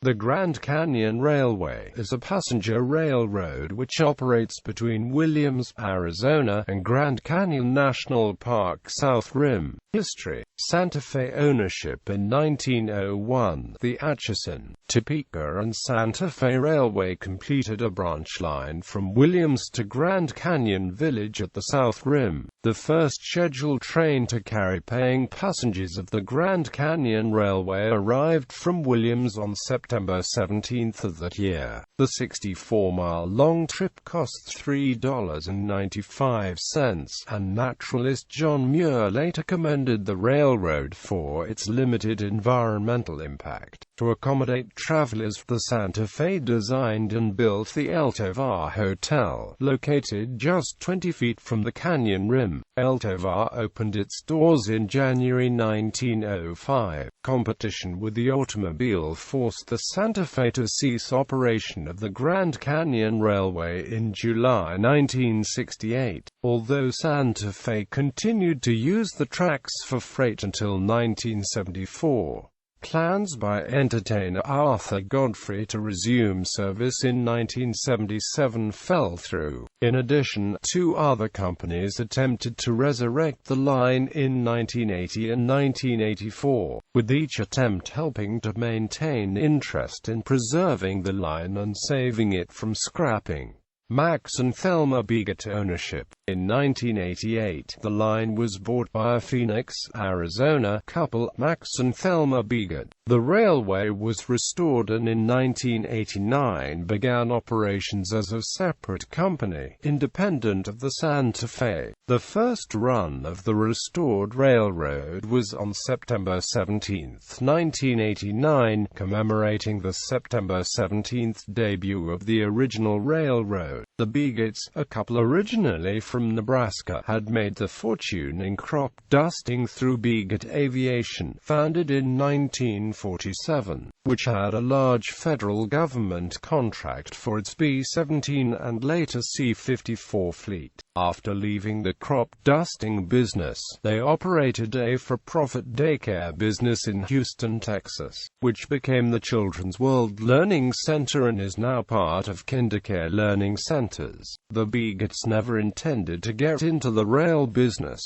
The Grand Canyon Railway is a passenger railroad which operates between Williams, Arizona, and Grand Canyon National Park South Rim. History: Santa Fe ownership in 1901. The Atchison, Topeka and Santa Fe Railway completed a branch line from Williams to Grand Canyon Village at the South Rim. The first scheduled train to carry paying passengers of the Grand Canyon Railway arrived from Williams on September 17 of that year. The 64-mile-long trip cost $3.95, and naturalist John Muir later commended the railroad for its limited environmental impact. To accommodate travelers, the Santa Fe designed and built the El Tovar Hotel, located just 20 feet from the canyon rim. El Tovar opened its doors in January 1905. Competition with the automobile forced the Santa Fe to cease operation of the Grand Canyon Railway in July 1968, although Santa Fe continued to use the tracks for freight until 1974. Plans by entertainer Arthur Godfrey to resume service in 1977 fell through. In addition, two other companies attempted to resurrect the line in 1980 and 1984, with each attempt helping to maintain interest in preserving the line and saving it from scrapping. Max and Thelma Bigot ownership. In 1988, the line was bought by a Phoenix, Arizona couple, Max and Thelma Bigot. The railway was restored and in 1989 began operations as a separate company, independent of the Santa Fe. The first run of the restored railroad was on September 17, 1989, commemorating the September 17 debut of the original railroad. The Bigots, a couple originally from Nebraska, had made their fortune in crop dusting through Bigot Aviation, founded in 1947, which had a large federal government contract for its B-17 and later C-54 fleet. After leaving the crop dusting business, they operated a for-profit daycare business in Houston, Texas, which became the Children's World Learning Center and is now part of KinderCare Learning Centers. The Bigots never intended to get into the rail business.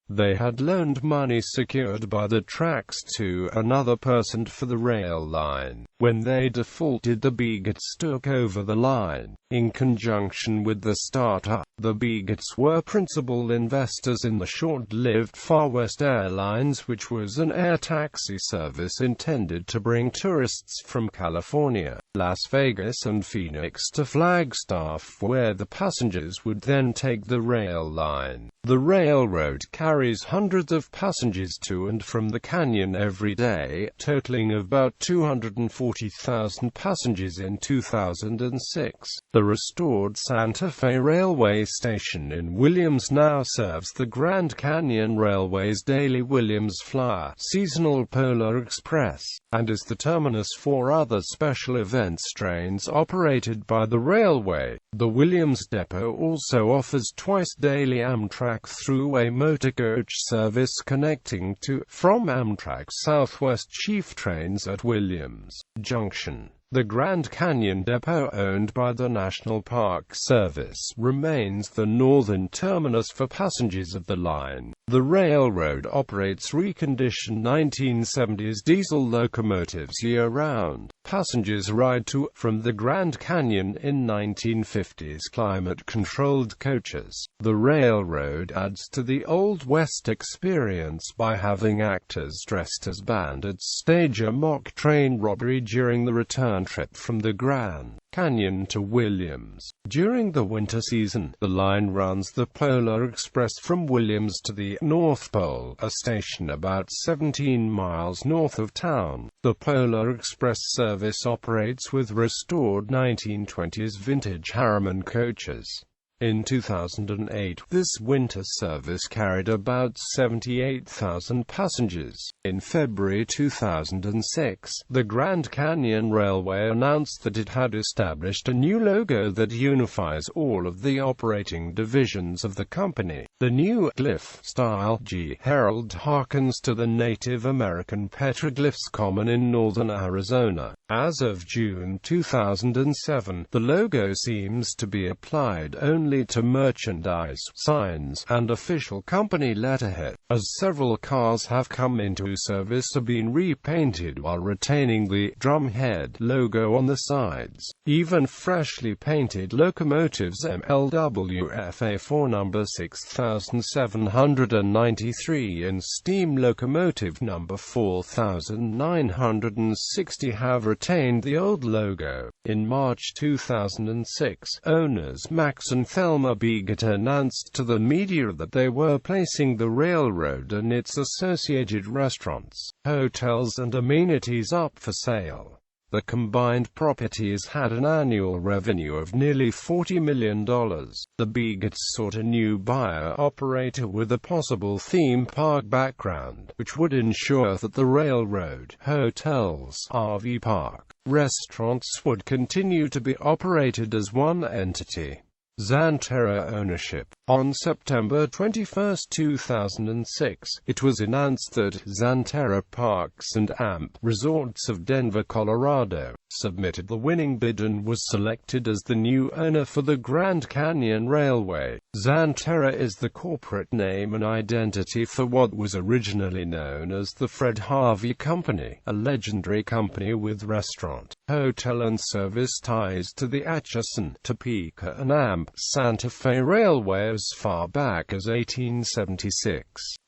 They had loaned money secured by the tracks to another person for the rail line. When they defaulted, the Bigots took over the line. In conjunction with the startup, the Bigots were principal investors in the short-lived Far West Airlines, which was an air taxi service intended to bring tourists from California, Las Vegas and Phoenix to Flagstaff, where the passengers would then take the rail line. The railroad carries hundreds of passengers to and from the canyon every day, totaling about 240,000 passengers in 2006. The restored Santa Fe Railway Station in Williams now serves the Grand Canyon Railway's daily Williams Flyer, seasonal Polar Express, and is the terminus for other special events trains operated by the railway. The Williams Depot also offers twice daily Amtrak throughway motorcoach service connecting to from Amtrak's Southwest Chief trains at Williams Junction. The Grand Canyon Depot, owned by the National Park Service, remains the northern terminus for passengers of the line. The railroad operates reconditioned 1970s diesel locomotives year-round. Passengers ride to from the Grand Canyon in 1950s climate-controlled coaches. The railroad adds to the Old West experience by having actors dressed as bandits stage a mock train robbery during the return trip from the Grand Canyon to Williams. During the winter season, the line runs the Polar Express from Williams to the North Pole, a station about 17 miles north of town. The Polar Express service operates with restored 1920s vintage Harriman coaches. In 2008, this winter service carried about 78,000 passengers. In February 2006, the Grand Canyon Railway announced that it had established a new logo that unifies all of the operating divisions of the company. The new glyph-style G herald harkens to the Native American petroglyphs common in northern Arizona. As of June 2007, the logo seems to be applied only to merchandise, signs, and official company letterhead, as several cars have come into service or been repainted while retaining the drumhead logo on the sides. Even freshly painted locomotives MLWFA4 number 6793 and steam locomotive number 4960 have retained the old logo. In March 2006, owners Max and Thelma Beagat announced to the media that they were placing the railroad and its associated restaurants, hotels and amenities up for sale. The combined properties had an annual revenue of nearly $40 million. The Beagats sought a new buyer-operator with a possible theme park background, which would ensure that the railroad, hotels, RV park, restaurants would continue to be operated as one entity. Xanterra ownership. On September 21, 2006, it was announced that Xanterra Parks and Amp Resorts of Denver, Colorado, submitted the winning bid and was selected as the new owner for the Grand Canyon Railway. Xanterra is the corporate name and identity for what was originally known as the Fred Harvey Company, a legendary company with restaurant, hotel and service ties to the Atchison, Topeka and Amp Santa Fe Railway as far back as 1876.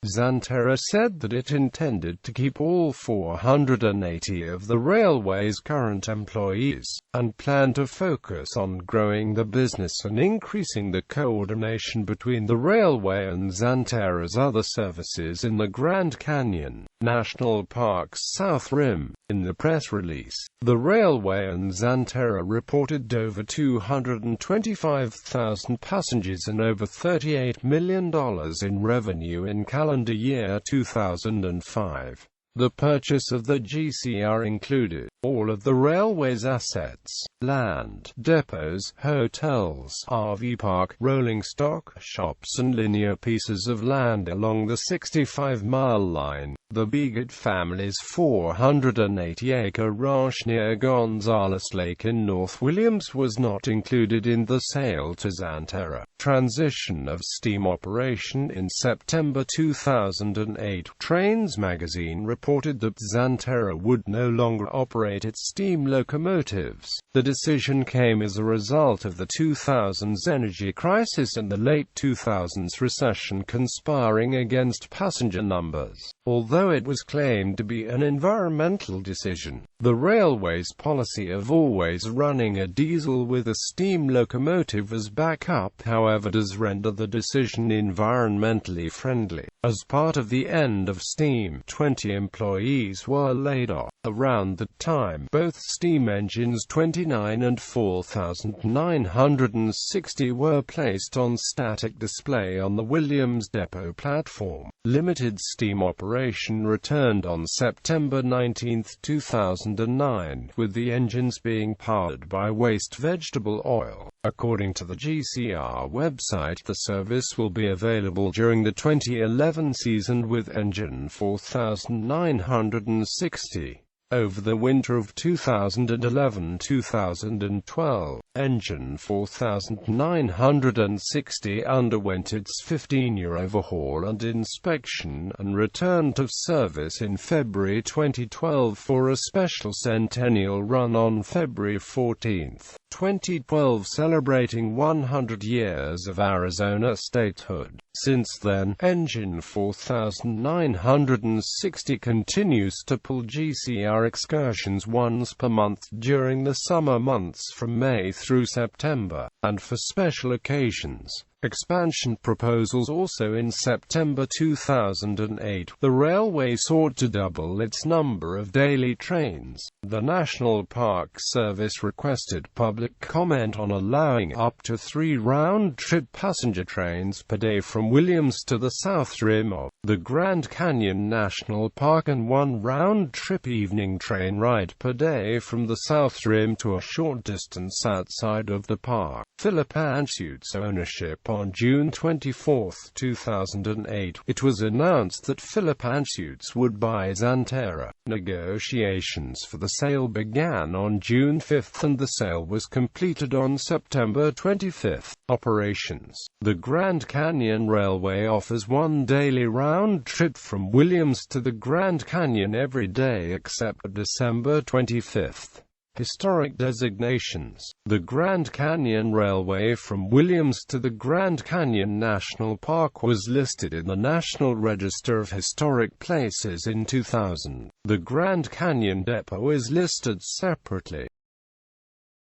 Xanterra said that it intended to keep all 480 of the railway's current employees, and planned to focus on growing the business and increasing the coordination between the railway and Xanterra's other services in the Grand Canyon National Park's South Rim. In the press release, the railway and Xanterra reported over 225,000 passengers and over $38 million in revenue in calendar year 2005. The purchase of the GCR included all of the railway's assets, land, depots, hotels, RV park, rolling stock, shops and linear pieces of land along the 65-mile line. The Beagat family's 480-acre ranch near Gonzales Lake in North Williams was not included in the sale to Xanterra. Transition of steam operation. In September 2008, Trains magazine reported that Xanterra would no longer operate its steam locomotives. The decision came as a result of the 2000s energy crisis and the late 2000s recession conspiring against passenger numbers. Although it was claimed to be an environmental decision, the railway's policy of always running a diesel with a steam locomotive as backup, however, does render the decision environmentally friendly. As part of the end of steam, 20 employees were laid off. Around that time, both steam engines 29 and 4960 were placed on static display on the Williams Depot platform. Limited steam operation returned on September 19, 2009, with the engines being powered by waste vegetable oil. According to the GCR website, the service will be available during the 2011 season with engine 4960. Over the winter of 2011-2012, engine 4960 underwent its 15-year overhaul and inspection, and returned to service in February 2012 for a special centennial run on February 14, 2012, celebrating 100 years of Arizona statehood. Since then, engine 4960 continues to pull GCR excursions once per month during the summer months from May through September, and for special occasions, Expansion proposals. Also in September 2008, the railway sought to double its number of daily trains. The National Park Service requested public comment on allowing up to 3 round-trip passenger trains per day from Williams to the south rim of the Grand Canyon National Park and 1 round-trip evening train ride per day from the south rim to a short distance outside of the park. Philip Anschutz ownership. On June 24, 2008, it was announced that Philip Anschutz would buy Xanterra. Negotiations for the sale began on June 5 and the sale was completed on September 25. Operations. The Grand Canyon Railway offers 1 daily round trip from Williams to the Grand Canyon every day except December 25. Historic designations. The Grand Canyon Railway from Williams to the Grand Canyon National Park was listed in the National Register of Historic Places in 2000. The Grand Canyon Depot is listed separately.